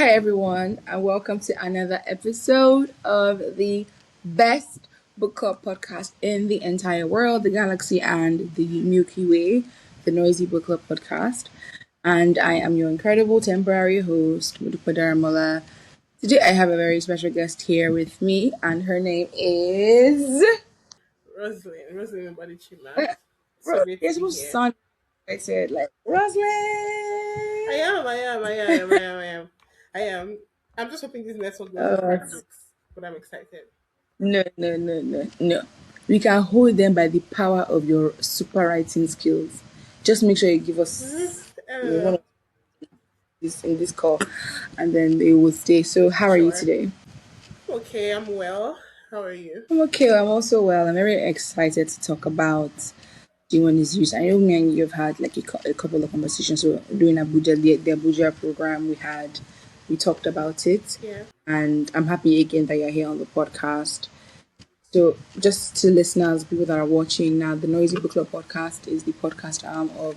Hi, everyone, and welcome to another episode of the best book club podcast in the entire world, the galaxy, and the Milky Way, the Noisy Book Club podcast. And I am your incredible temporary host, Modupe Daramola. Today, I have a very special guest here with me, and her name is. Roseline Mgbodichinma. So Bro, great you're to be supposed to here. sound. I said, like, I Roslyn! am, I am, I am, I am, I am. I am. I'm just hoping this network doesn't Oh, crack jokes, but I'm excited. no, no, no, no, no. We can hold them by the power of your super writing skills. Just make sure you give us I don't one know. of these in this call, and then they will stay. So, how are you Sure. today? Okay, I'm well. How are you? I'm okay. I'm also well. I'm very excited to talk about G1 is used. I know me and you have had like a couple of conversations. So, during Abuja, the Abuja program we talked about it, Yeah. and I'm happy again that you're here on the podcast. So, just to listeners, people that are watching now, the Noisy Book Club podcast is the podcast arm of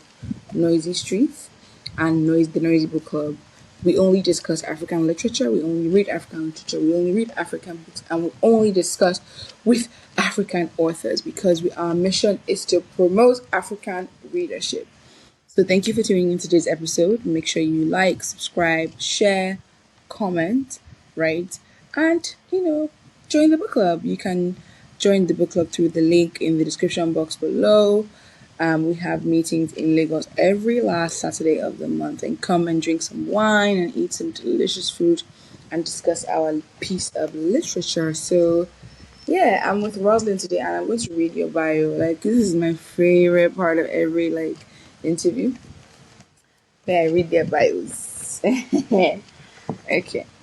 Noisy Streets and the Noisy Book Club. We only discuss African literature, we only read African literature, we only read African books, and we only discuss with African authors because our mission is to promote African readership. So, thank you for tuning in today's episode. Make sure you like, subscribe, share, comment, right? And, join the book club. You can join the book club through the link in the description box below. We have meetings in Lagos every last Saturday of the month, and come and drink some wine and eat some delicious food and discuss our piece of literature. So, yeah, I'm with Roslyn today, and I'm going to read your bio. Like, this is my favorite part of every interview where I read their bios. Okay,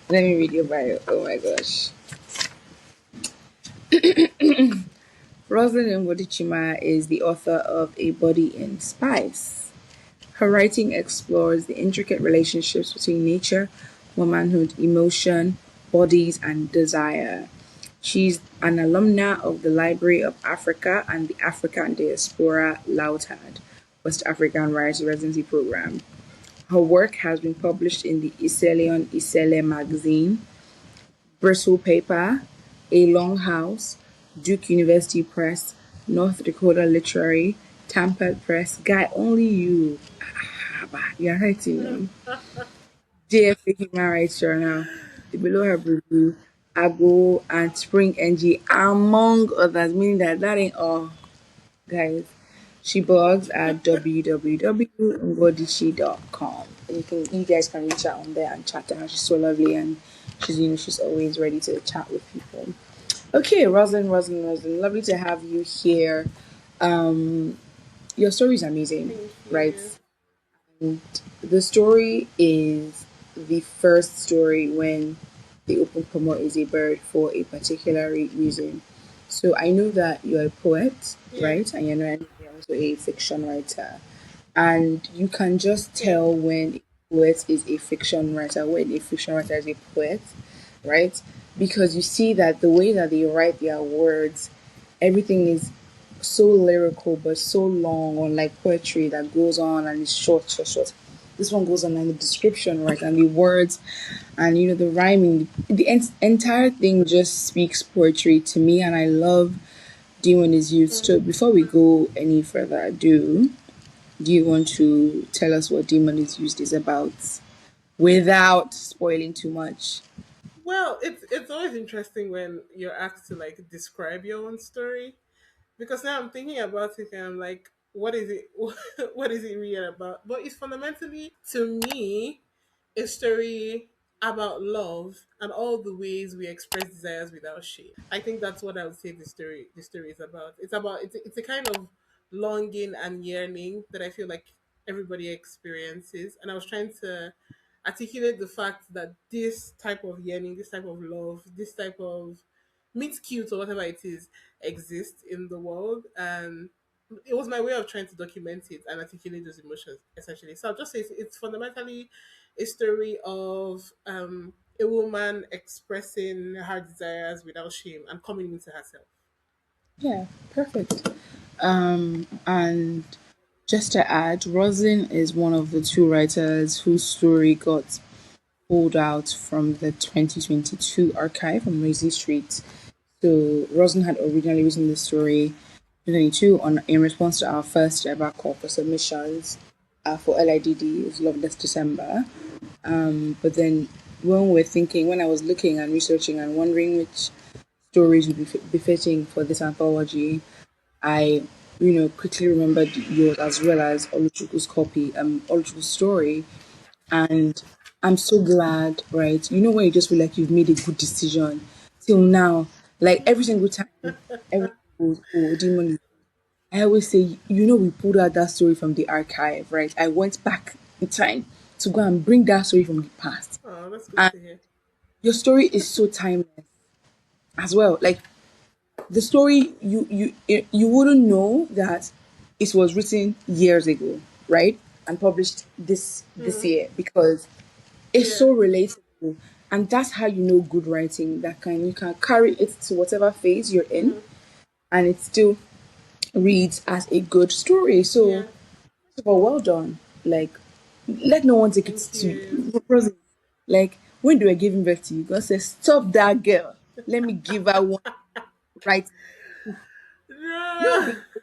let me read your bio. Oh my gosh. Roseline Mgbodichinma is the author of A Body in Spice. Her writing explores the intricate relationships between nature, womanhood, emotion, bodies, and desire. She's an alumna of the Library of Africa and the African Diaspora Lautad, West African Writers Residency Program. Her work has been published in the Iselion Isele magazine, Bristle Paper, A Longhouse, Duke University Press, North Dakota Literary, Tampa Press, Guy Only You. You're hurting me. JFA Human Rights Journal, the Below Her Review, Ago, and Spring NG, among others, meaning that ain't all, guys. She blogs at www.ngodishi.com. You guys can reach out on there and chat to her. She's so lovely, and she's always ready to chat with people. Okay, Roslyn, lovely to have you here. Your story is amazing, Thank right? you. And the story is the first story when they open Ponmo Is a bird for a particular reason. So I know that you're a poet, Yeah. right? And you're also a fiction writer. And you can just Yeah. tell when a poet is a fiction writer, when a fiction writer is a poet, right? Because you see that the way that they write their words, everything is so lyrical but so long, unlike poetry that goes on and is short, short, short. This one goes on and the description, right, and the words, and the rhyming. The entire thing just speaks poetry to me, and I love Demon is used. So before we go any further ado, do you want to tell us what Demon is used is about without spoiling too much? Well, it's always interesting when you're asked to like describe your own story because now I'm thinking about it and I'm like, what is it? What is it really about? But it's fundamentally, to me, a story about love and all the ways we express desires without shame. I think that's what I would say the story is about. It's a kind of longing and yearning that I feel like everybody experiences. And I was trying to articulate the fact that this type of yearning, this type of love, this type of meet cute or whatever it is exists in the world, and it was my way of trying to document it and articulate those emotions essentially. So I'll just say it's fundamentally a story of a woman expressing her desires without shame and coming into herself. Yeah, perfect. And just to add, Rosin is one of the two writers whose story got pulled out from the 2022 archive from Noisy Street. So Rosin had originally written the story 2022 on in response to our first ever call for submissions for LIDD. It was Loveless December. But then when I was looking and researching and wondering which stories would be befitting for this anthology, I, quickly remembered yours as well as Oluchukwu's Oluchukwu's story. And I'm so glad, right? You know, when you just feel like you've made a good decision till now, like every single time, everyone goes, oh, demon. I always say, we pulled out that story from the archive, right? I went back in time to go and bring that story from the past. Oh, that's good And to hear. your story is so timeless as well. Like the story, you wouldn't know that it was written years ago, right? And published this year because it's Yeah. so relatable. And that's how you know good writing, that can you can carry it to whatever phase you're in and it still reads as a good story. So Yeah. first of all, well done. Like let no one take it Thank to you. you. Like when they were giving birth to you, God says, stop that girl. Let me give her one right. No, Yeah. because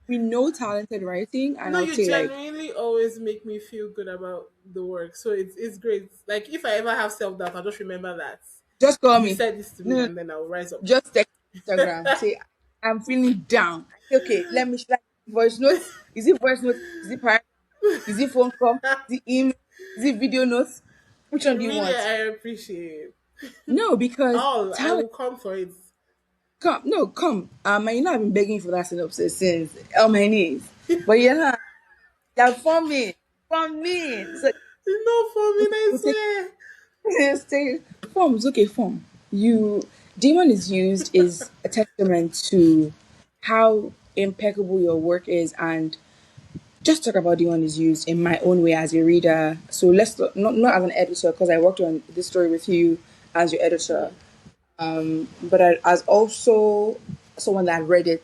we know talented writing and No, I'll you say like genuinely always make me feel good about the work. So it's great. Like if I ever have self doubt, I'll just remember that just call you me. said this to me, No, and then I'll rise up. just text Instagram. Say I'm feeling down. Okay, let me like voice notes. Is it voice notes? Is it paragraph? Is it phone call? Is it email? Is it video notes? Which one do you Really, want? I appreciate. No, because All I talent. will come for it. Come, no, come. You know I've been begging for that synopsis since on my knees. But yeah, you're from me. So It's not for me, I we'll take swear. stay forms. Okay, form. Demon is used is a testament to how impeccable your work is and just talk about the one is used in my own way as a reader. So not as an editor because I worked on this story with you as your editor, but as also someone that read it,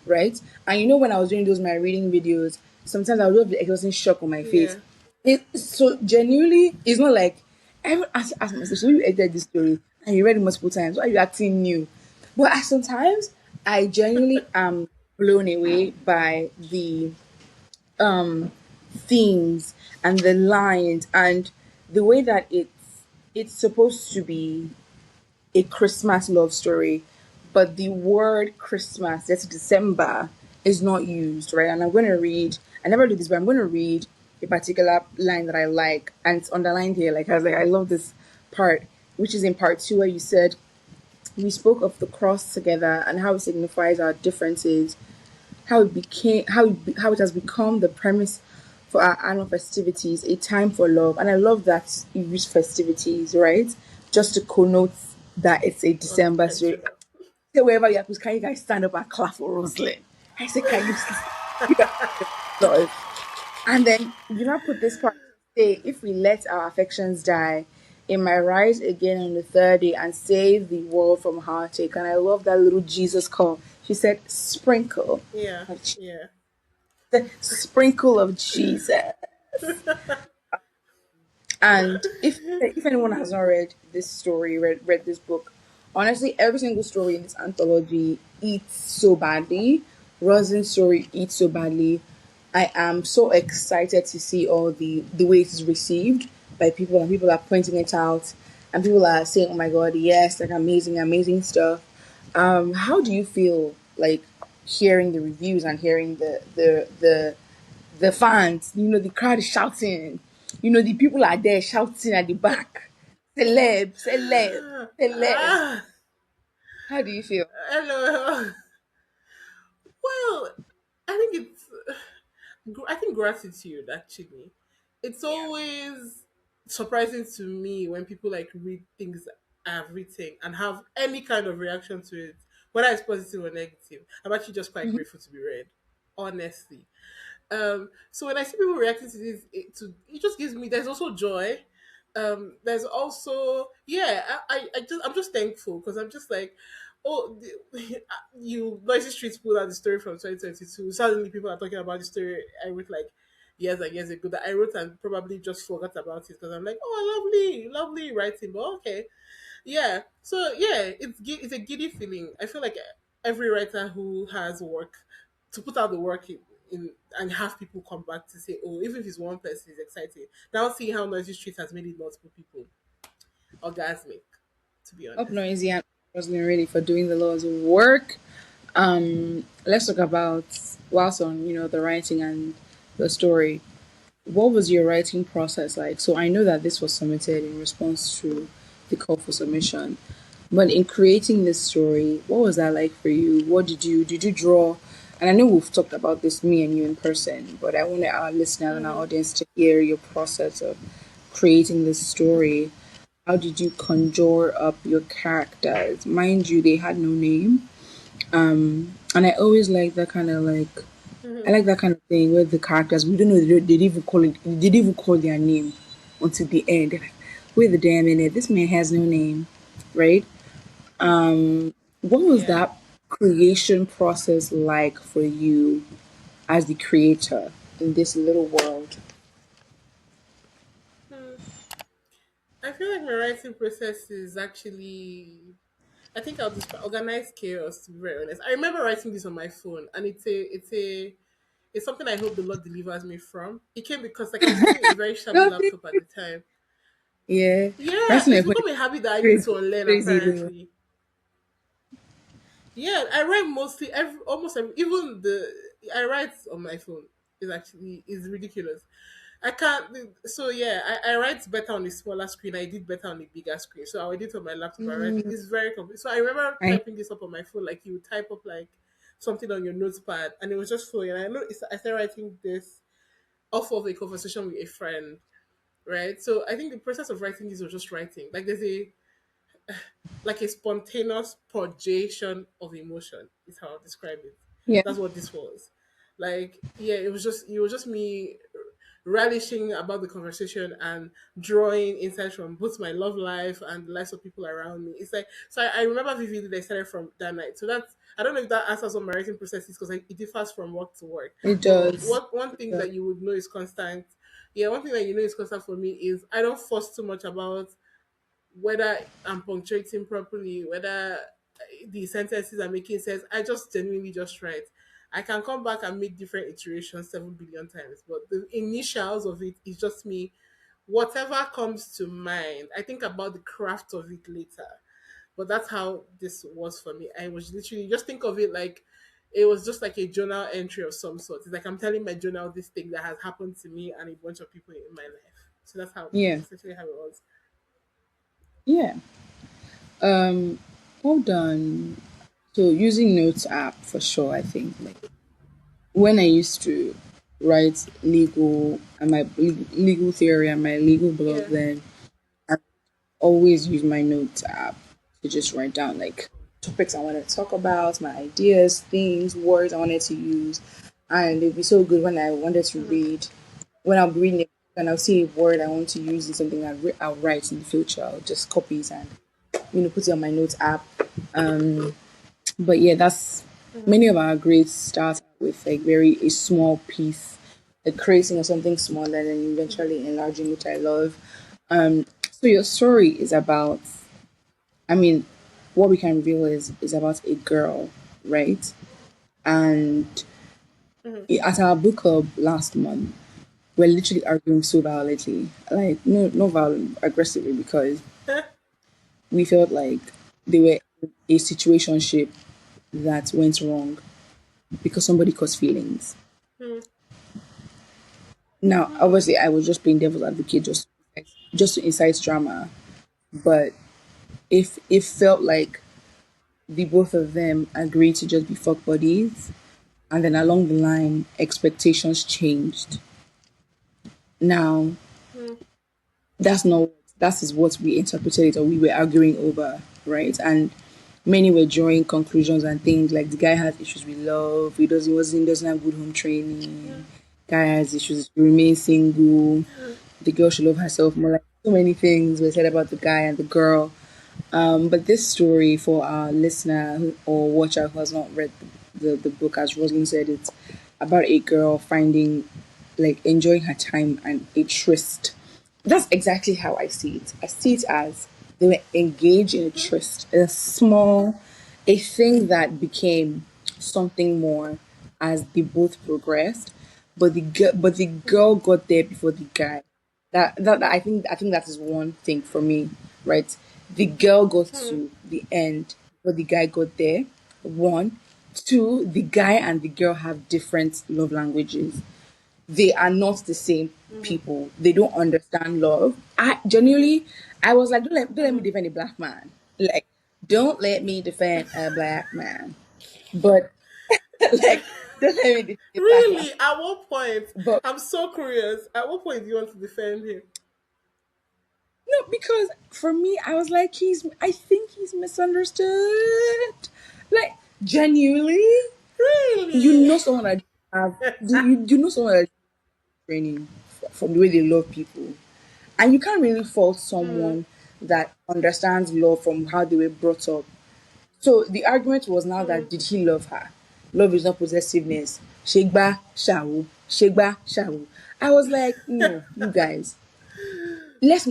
right? And when I was doing those my reading videos, sometimes I would have the exhausting shock on my face. Yeah. It so genuinely, it's not like everyone ask myself, so you edited this story and you read it multiple times. Why are you acting new? But sometimes I genuinely am blown away by the themes and the lines and the way that it's supposed to be a Christmas love story, but the word Christmas, that's December, is not used, right? And I'm going to read, I never do this, but I'm going to read a particular line that I like, and it's underlined here. Like, I was like, I love this part, which is in part two, where you said, we spoke of the cross together and how it signifies our differences, how it has become the premise for our annual festivities, a time for love. And I love that you use festivities, right? Just to connote that it's a December story. Unintentional. Say wherever you are, please can you guys stand up and clap for Roseline? I say, can you guys applause? And then you now put this part say, if we let our affections die, it might rise again on the third day and save the world from heartache. And I love that little Jesus call. She said, sprinkle. Yeah. Of Yeah. the sprinkle of Jesus. And if anyone has not read this story, read this book, honestly, every single story in this anthology eats so badly. Rosin's story eats so badly. I am so excited to see all the way it is received by people, and people are pointing it out, and people are saying, "Oh my God, yes, like amazing, amazing stuff." How do you feel like hearing the reviews and hearing the fans, the crowd is shouting, the people are there shouting at the back, celeb, celeb, celeb. Ah, How do you feel? hello. Well, I think it's. I think gratitude actually. It's Yeah. always surprising to me when people like read things I've written and have any kind of reaction to it, whether it's positive or negative. I'm actually just quite Mhm. grateful to be read, honestly. So when I see people reacting to this, it just gives me. There's also joy. There's also I'm just thankful because I'm just like, oh, you Noisy Streets pulled out the story from 2022. Suddenly people are talking about the story I wrote like years and years ago that I wrote and probably just forgot about it because I'm like, oh, lovely, lovely writing, but okay. Yeah. So yeah, it's a giddy feeling. I feel like every writer who has work to put out the work in and have people come back to say, oh, even if it's one person, it's exciting. Now see how Noisy Street has made it multiple people orgasmic. To be Up honest. noisy and wasn't ready for doing the Lord's work. Let's talk about whilst on the writing and the story. What was your writing process like? So I know that this was submitted in response to the call for submission, but in creating this story, what was that like for you? What did you draw? And I know we've talked about this, me and you in person, but I wanted our listeners and our Mm-hmm. audience to hear your process of creating this story. How did you conjure up your characters? Mind you, they had no name. And I always like that kind of like I Mm-hmm. like that kind of thing where the characters we don't know they didn't even call it they didn't even call their name until the end. They're like, wait the damn minute, this man has no name, right? What was Yeah. that creation process like for you as the creator in this little world? Hmm. I feel like my writing process is actually, I think I'll describe organized chaos, to be very honest. I remember writing this on my phone, and it's something I hope the Lord delivers me from. It came because like I was using a very shabby Nothing. laptop at the time. Yeah, Yeah, writing a it's poem become a habit that I need to crazy, unlearn crazy though. apparently. Yeah, I write mostly almost every, even the I write on my phone is ridiculous. I can't. So yeah, I write better on the smaller screen. I did better on the bigger screen. So I did it on my laptop. I write. Mm, It's very complex. So I remember I typing this up on my phone. Like you would type up like something on your notepad, and it was just flowing. And I know I started writing this off of a conversation with a friend, right? So I think the process of writing this was just writing. Like there's a spontaneous projection of emotion is how I describe it. yeah, That's what this was. Like, yeah, it was just me relishing about the conversation and drawing insights from both my love life and the lives of people around me. It's like so I remember vividly that I started from that night. So that's I don't know if that answers what my writing process is because like, it differs from work to work. it But does. what one It thing does. that you would know is constant. Yeah, one thing that you know is constant for me is I don't fuss too much about whether I'm punctuating properly, whether the sentences are making sense. I just genuinely just write. I can come back and make different iterations 7 billion times, but the initials of it is just me. Whatever comes to mind, I think about the craft of it later. But that's how this was for me. I was literally just think of it like it was just like a journal entry of some sort. It's like I'm telling my journal this thing that has happened to me and a bunch of people in my life. So that's Yeah, essentially how it was. yeah. Um, well done. So using Notes app for sure. I think like when I used to write legal and my legal theory and my legal blog, Yeah. then I always use my Notes app to just write down like topics I want to talk about, my ideas, themes, words I wanted to use, and it'd be so good when I wanted to Mhm. read. When I'll be reading it and I'll see a word I want to use in something I'll write in the future, I'll just copy it and put it on my Notes app. But yeah, that's Mhm. many of our grades start with like very a small piece, like creating of something smaller and then Mhm. eventually enlarging, which I love. So your story is about, I mean, what we can reveal is about a girl, right? And Mhm. at our book club last month, we're literally arguing so violently, like no, not violent, aggressively, because we felt like they were in a situationship that went wrong because somebody caused feelings. Mhm. Now, Mhm. obviously, I was just playing devil's advocate just to incite drama, but if it felt like the both of them agreed to just be fuck buddies, and then along the line, expectations changed. Now, Mhm. that's not that is what we interpreted it or we were arguing over, right? And many were drawing conclusions and things like the guy has issues with love, he doesn't have good home training, guy has issues to remain single, the girl should love herself more, like so many things were said about the guy and the girl. But this story for our listener or watcher who has not read the book, as Rosalind said, it's about a girl finding like enjoying her time and a tryst. That's exactly how I see it. I see it as they were engaged in a tryst, a thing that became something more as they both progressed. But the girl got there before the guy. I think that is one thing for me, right? The girl got to the end, but the guy got there. One, two, the guy and the girl have different love languages. They are not the same people. They don't understand love. I genuinely, I was like, don't let me defend a black man. Like, don't let me defend a black man. But like, don't let me defend a black man. Really? At what point? But I'm so curious. At what point do you want to defend him? no, because for me, I was like, I think he's misunderstood. Like, genuinely, you Really? know someone that have, you know someone that training from the way they love people. And you can't really fault someone that understands love from how they were brought up. So the argument was now that did he love her? Love is not possessiveness. Shegba shawu, shegba shawu. I was like, no, you guys, let's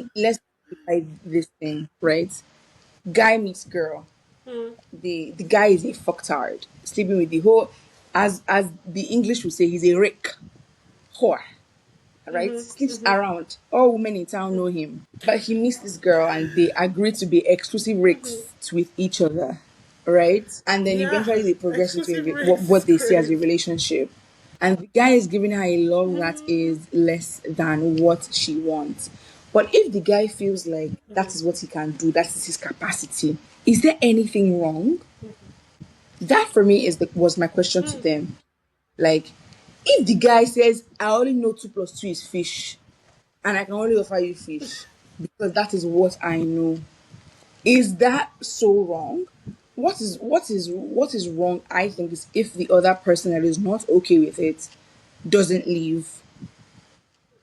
like this thing, right? Guy meets girl. The guy is a fucktard, sleeping with the whole, as the English would say, he's a rake, whore, right? Sleeps around. All women in town know him. But he meets this girl and they agree to be exclusive rakes with each other, right? And then Yeah. eventually they progress into Exclusive race is what they see as a crazy. relationship. And the guy is giving her a love that is less than what she wants. But if the guy feels like that is what he can do, that is his capacity, is there anything wrong? That for me was my question to them. Like, if the guy says, I only know 2 plus 2 is fish, and I can only offer you fish because that is what I know. Is that so wrong? What is wrong, I think, is if the other person that is not okay with it doesn't leave.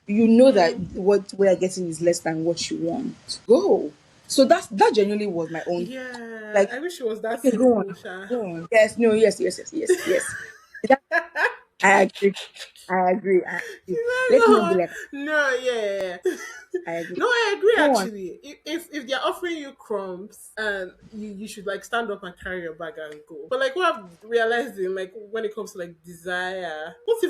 You know that what we are getting is less than what you want. Go. So that genuinely was my own, Yeah. like, I wish it was that okay, go on. simple, Sha. Go on. Yes, no, yes. That, I agree. I agree. I agree. Let me not be No, like no, yeah, yeah. I agree. No, I agree Go on. actually. If they're offering you crumbs and you should like stand up and carry your bag and go. But like what I've realized in like when it comes to like desire, let's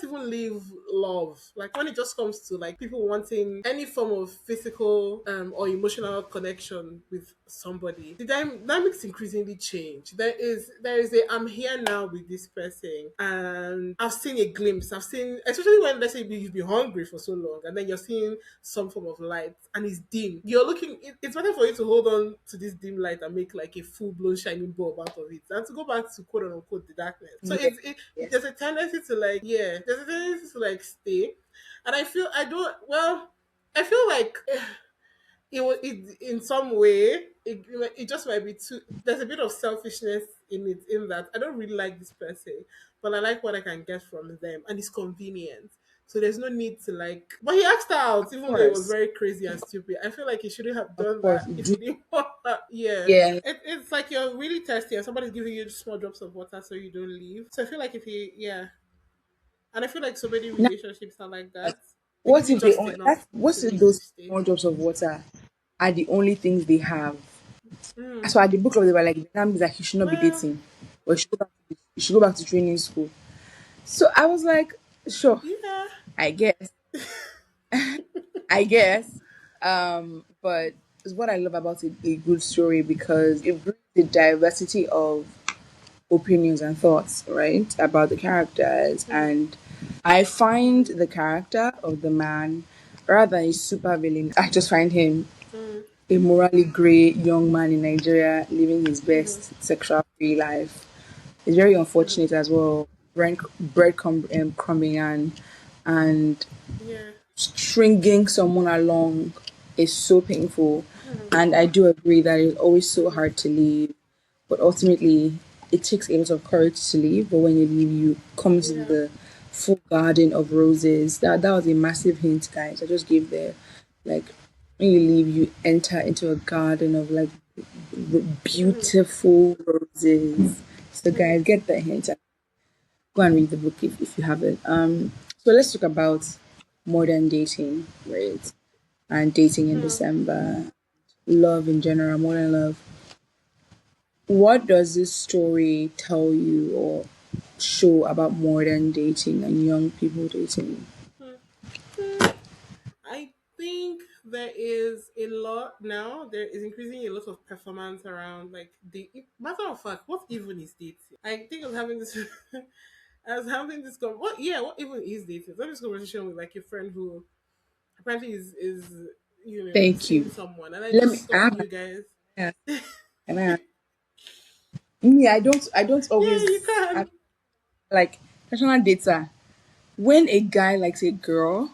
even leave love. Like when it just comes to like people wanting any form of physical or emotional connection with somebody, the dynamics increasingly change. There is a I'm here now with this person and I've seen a glimpse. I've seen, especially when let's say you've been hungry for so long and then you're seeing some form of light and it's dim. You're looking, it's better for you to hold on to this dim light and make like a full blown shining bulb out of it than to go back to quote unquote the darkness. So Yes, there's yes. a tendency to like, yeah, there's a tendency to like stay. And I feel like it in some way it just might be too, there's a bit of selfishness in it, in that I don't really like this person but I like what I can get from them and it's convenient, so there's no need to like, but he asked her out Of even though it was course. very crazy and stupid. I feel like he shouldn't have Of done course. that You if do. he didn't want her. Yeah, Yeah. it's like you're really thirsty and somebody's giving you small drops of water so you don't leave. So I feel like if he, yeah, and I feel like so many Now, relationships are like that. They give what you if they just only enough what to if make you those stay. small drops of water are the only things they have? Mm. So at the book club they were like, that means that he should not be Well, dating. Or he should go back to training school. So I was like, sure, yeah. I guess. I guess. But it's what I love about a good story because it brings the diversity of opinions and thoughts, right, about the characters. And I find the character of the man rather than a super villain. I just find him a morally grey young man in Nigeria living his best sexual free life. It's very unfortunate as well. Crumbing and Yeah. stringing someone along is so painful. And I do agree that it's always so hard to leave. But ultimately, it takes a lot of courage to leave. But when you leave, you come to Yeah. the full garden of roses. That was a massive hint, guys. I just gave there. Like, when you leave, you enter into a garden of like beautiful roses. So, guys, get the hint. Go and read the book if you haven't. So So let's talk about modern dating, right? And dating in Hmm. December, love in general, modern love. What does this story tell you or show about modern dating and young people dating? Hmm. I think there is a lot now. There is increasing a lot of performance around like the matter of fact, what even is dating? I think I was having this I was having this what what even is dating? I was having this conversation with like a friend who apparently is Thank seeing you. someone and I Let just me stopping ask. you guys. Can I ask? Me, I don't Yeah, you always can. like personal data. When a guy likes a girl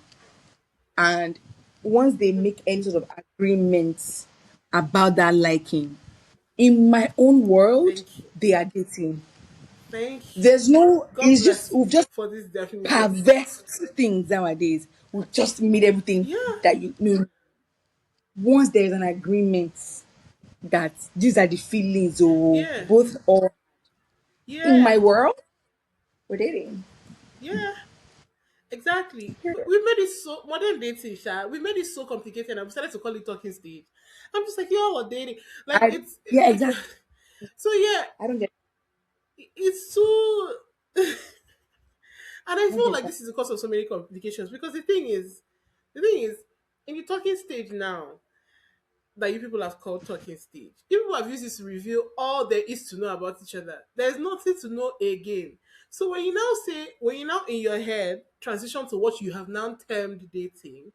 and once they make any sort of agreements about that liking, in my own world, Thank you. they are dating. Thank you. There's no, God it's just, bless we've you just for this definition. perverse things nowadays. We've just made everything Yeah, that you know. Once there's an agreement that these are the feelings or yeah, both or in my yeah, world, we're dating. yeah. Exactly. Period. We made it so modern dating, Sha. We made it so complicated and we started to call it talking stage. I'm just like, y'all are dating. Like I yeah, exactly. so yeah, I don't get it's so and I I don't feel get like that. this is the cause of so many complications because the thing is, in the talking stage now that you people have called talking stage, you people have used this to reveal all there is to know about each other. There's nothing to know again. So when you now in your head transition to what you have now termed dating,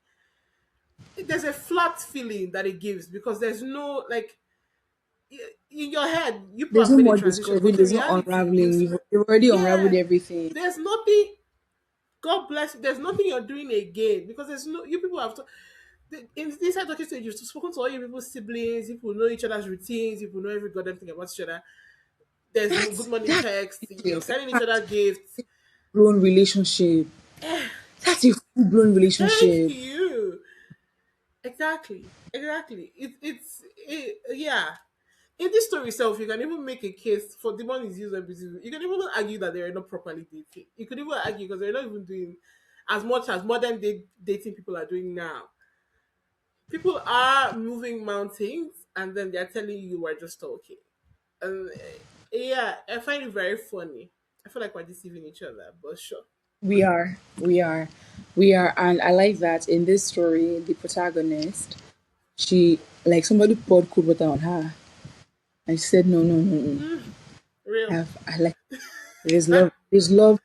there's a flat feeling that it gives because there's no like in your head you people There's have no made a more transition, discovery. but in There's no reality unraveling. You've already unraveled yeah, everything. there's nothing. God bless you. There's nothing you're doing again because there's no you people have to. In inside talking stage, you've spoken to all your people's siblings. People know each other's routines. People know every goddamn thing about each other. There's good morning That's text. You're details. sending each other gifts. Blown relationship. That's a full blown Thank relationship. you. Exactly. Exactly. Yeah. In this story itself, you can even make a case for the one is used abusive. You can even argue that they are not properly dating. You could even argue because they're not even doing as much as modern dating people are doing now. People are moving mountains and then they're telling you we're just talking. And yeah, I find it very funny. I feel like we're deceiving each other, but sure. We are. We are. We are. And I like that in this story, the protagonist, she, like somebody poured cold water on her. And she said, no, no, no, no. Real. I like, there's love. There's love.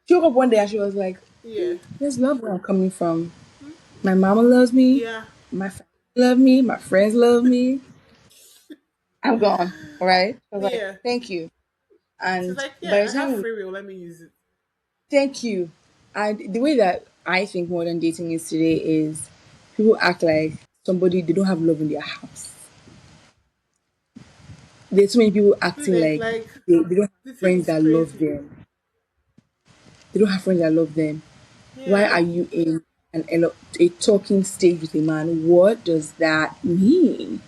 She woke up one day and she was like, Yeah. there's love where I'm coming from. My mama loves me. Yeah. My family love me. My friends love me. I'm gone. All right. I was like, Yeah. thank you. She's And like, by yeah, the I have time, free will. Let me use it. thank you. And the way that I think modern dating is today is people act like somebody, they don't have love in their house. There's so many people Isn't acting it? like Like, they don't have the thing friends is that love crazy. them. They don't have friends that love them. Why Yeah. are you in a talking stage with a man? What does that mean?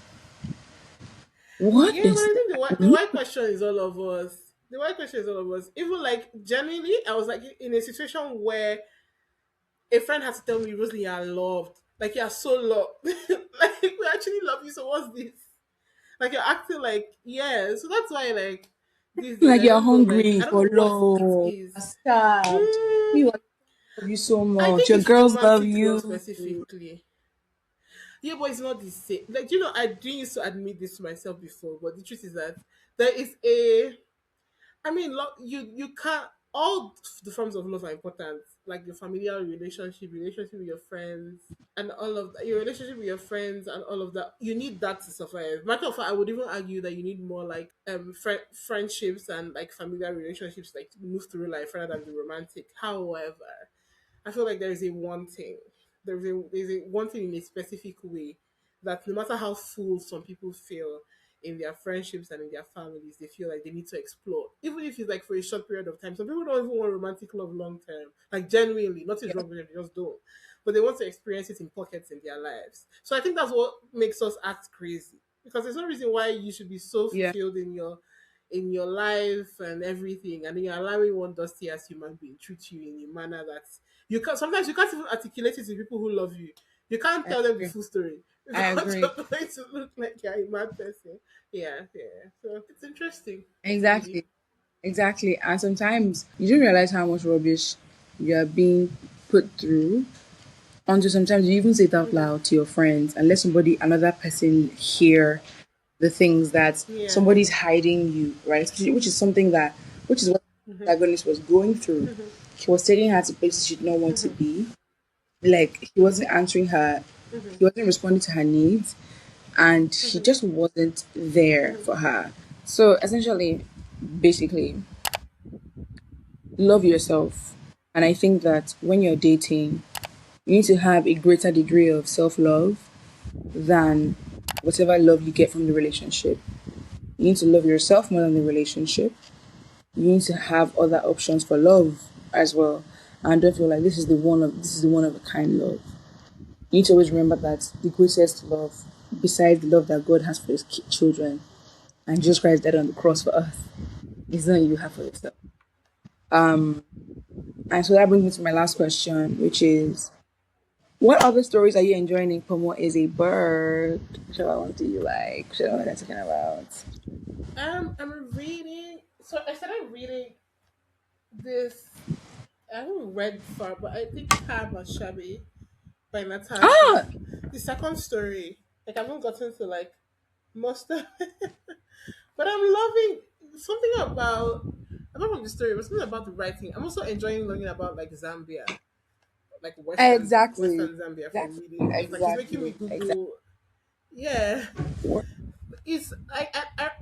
What Yeah, but does I think that the mean? why question is all of us. The why question is all of us. Even like genuinely, I was like in a situation where a friend had to tell me, Rosalie, you're loved. Like you're so loved. Like we actually love you. So what's this? Like you're acting like yeah. So that's why like these days Like I you're don't know. Like hungry I don't for know what it love, is. starved. Mm, Me, I love you so I much. think Your it's girls love romantic love you. specifically. Yeah, but it's not the same. Like you know, I didn't used to admit this to myself before, but the truth is that there is a I mean, you can't. All the forms of love are important, like your familial relationship with your friends, and all of that. Your relationship with your friends and all of that. You need that to survive. Matter of fact, I would even argue that you need more like friendships and like familiar relationships, like to move through life rather than the romantic. However, I feel like there is a one thing. There's a one thing in a specific way that no matter how full some people feel in their friendships and in their families, they feel like they need to explore. Even if it's like for a short period of time. Some people don't even want romantic love long term. Like genuinely, nothing's Yeah, wrong with them, they just don't. But they want to experience it in pockets in their lives. So I think that's what makes us act crazy. Because there's no reason why you should be so yeah. fulfilled in your life and everything, and then you're allowing one dusty as human being treat you in a manner that You can't sometimes you can't even articulate it to people who love you. You can't I tell them the agree. full story I because agree. you're going to look like you're a mad person. Yeah, yeah. So it's interesting, really. Exactly. Exactly. And sometimes you don't realize how much rubbish you are being put through until sometimes you even say it out loud to your friends and let somebody, another person hear the things that Yeah. somebody's hiding you, right? Which is something that, which is what the protagonist was going through. He was taking her to places she did not want to be. Like, he wasn't answering her, he wasn't responding to her needs, and he just wasn't there for her. So essentially, basically, love yourself. And I think that when you're dating, you need to have a greater degree of self love than whatever love you get from the relationship. You need to love yourself more than the relationship. You need to have other options for love as well. And don't feel like this is the one of a kind love. You need to always remember that the greatest love, besides the love that God has for his children, and Jesus Christ died on the cross for us, is the one you have for yourself. And so that brings me to my last question, which is, what other stories are you enjoying in Pomo is a bird? Which other ones do you like? Which other ones are you talking about? I'm reading. So I started reading this. I haven't read far, but I think Kaba Shabi by Ah, Natasha. The second story, like I haven't gotten to like most of it, but I'm loving something about. Apart from the story, but something about the writing. I'm also enjoying learning about like Zambia, like exactly. Western Zambia from Exactly. reading. It's like it's making me Exactly. Exactly. Google. Yeah, it's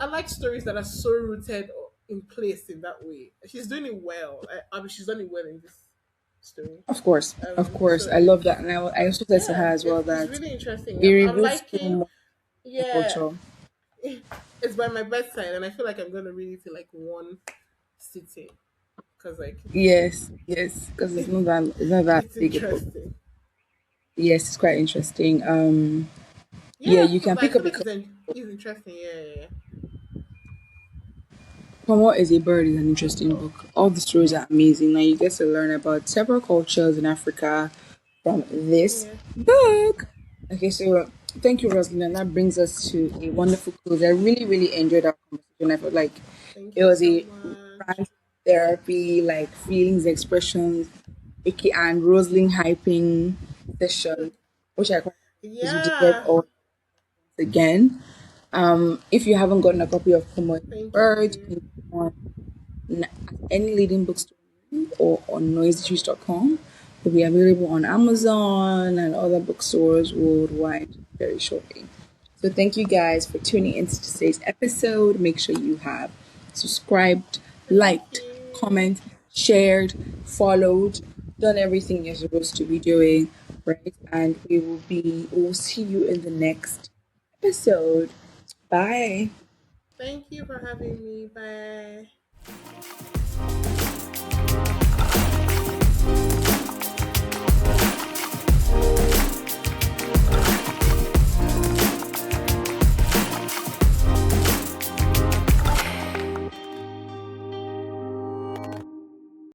I like stories that are so rooted in place in that way. She's doing it well. I mean, she's done it well in this story. Of course. Of course. So I love that. And I also said to her yeah, as well it's that really interesting. it I'm reveals so liking. much of Yeah, culture. it's by my bedside, and I feel like I'm gonna read it in like one sitting because like Yes. Yes. Because it's not that it's big a book. interesting. Yes, it's quite interesting. Yeah, Yeah, you can but I pick up feel a like it's interesting. Yeah, yeah, Ponmo is a Bird is an interesting book. All the stories are amazing. Now you get to learn about several cultures in Africa from this yeah. book. Okay, so thank you, Roslyn. And that brings us to a wonderful close. I really, really enjoyed our conversation. I felt like Thank it you was so a much. rant therapy, like feelings, expressions, Icky and Roslyn hyping session, which I quite is we deserve Yeah, all again. If you haven't gotten a copy of Ponmo is a thank Bird, you you. can get one at any leading bookstore or on noisyjuice.com. Will be available on Amazon and other bookstores worldwide very shortly. So thank you guys for tuning into today's episode. Make sure you have subscribed, Thank liked, you. comment, shared, followed, done everything you're supposed to be doing, right? And we will see you in the next episode. Bye. Thank you for having me. Bye.